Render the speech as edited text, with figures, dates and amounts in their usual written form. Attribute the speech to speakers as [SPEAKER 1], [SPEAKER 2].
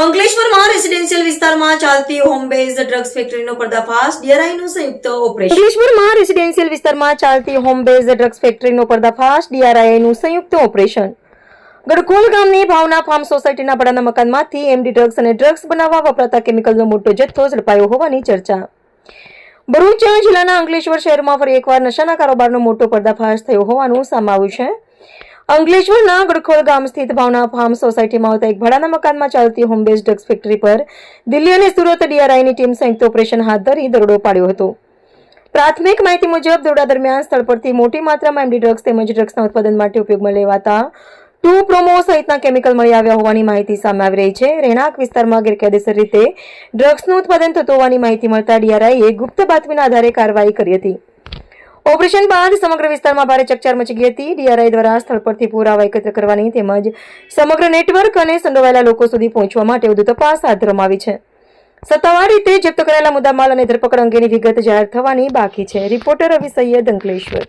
[SPEAKER 1] અંકલેશ્વરમાં રેસિડેન્શિયલ વિસ્તારમાં ચાલતી હોમ બેઝ ડ્રગ્સ ફેક્ટરીનો પર્દાફાશ, ડીઆરઆઈનું સંયુક્ત ઓપરેશન. અંકલેશ્વરમાં રેસિડેન્શિયલ વિસ્તારમાં ચાલતી હોમ બેઝ ડ્રગ્સ ફેક્ટરીનો પર્દાફાશ, ડીઆરઆઈનું સંયુક્ત ઓપરેશન. ગડખોલ ગામની ભાવના ફાર્મ સોસાયટીના ભાડાના મકાનમાંથી એમડી ડ્રગ્સ અને ડ્રગ્સ બનાવવા વપરાતા કેમિકલનો મોટો જથ્થો ઝડપાયો હોવાની ચર્ચા. ભરૂચ જિલ્લાના અંકલેશ્વર શહેરમાં ફરી એકવાર નશાના કારોબારનો મોટો પર્દાફાશ થયો હોવાનું સામે આવ્યું છે. અંકલેશ્વરના ગડખોલ ગામ સ્થિત ભાવના ફાર્મ સોસાયટીમાં આવતા એક ભાડાના મકાનમાં ચાલતી હોમ બેઝ ડ્રગ્સ ફેક્ટરી પર દિલ્હી અને સુરત ડીઆરઆઈની ટીમ સંયુક્ત ઓપરેશન હાથ ધરી દરોડો પાડ્યો હતો. પ્રાથમિક માહિતી મુજબ દરોડા દરમિયાન સ્થળ પરથી મોટી માત્રામાં એમડી ડ્રગ્સ તેમજ ડ્રગ્સના ઉત્પાદન માટે ઉપયોગમાં લેવાતા 2 પ્રોમો સહિતના કેમિકલ મળી આવ્યા હોવાની માહિતી સામે આવી રહી છે. રહેણાંક વિસ્તારમાં ગેરકાયદેસર રીતે ડ્રગ્સનું ઉત્પાદન થતું હોવાની માહિતી મળતા ડીઆરઆઈએ ગુપ્ત બાતમીના આધારે કાર્યવાહી કરી હતી. ઓપરેશન બાદ સમગ્ર વિસ્તારમાં ભારે ચકચાર મચી ગઈ હતી. ડીઆરઆઈ દ્વારા સ્થળ પરથી પુરાવા એકત્ર કરવાની તેમજ સમગ્ર નેટવર્ક અને સંડોવાયેલા લોકો સુધી પહોંચવા માટે વધુ તપાસ હાથ ધરવામાં આવી છે. સત્તાવાર રીતે જપ્ત કરેલા મુદ્દામાલ અને ધરપકડ અંગેની વિગત જાહેર થવાની બાકી છે. રિપોર્ટર રવિ સૈયદ, અંકલેશ્વર.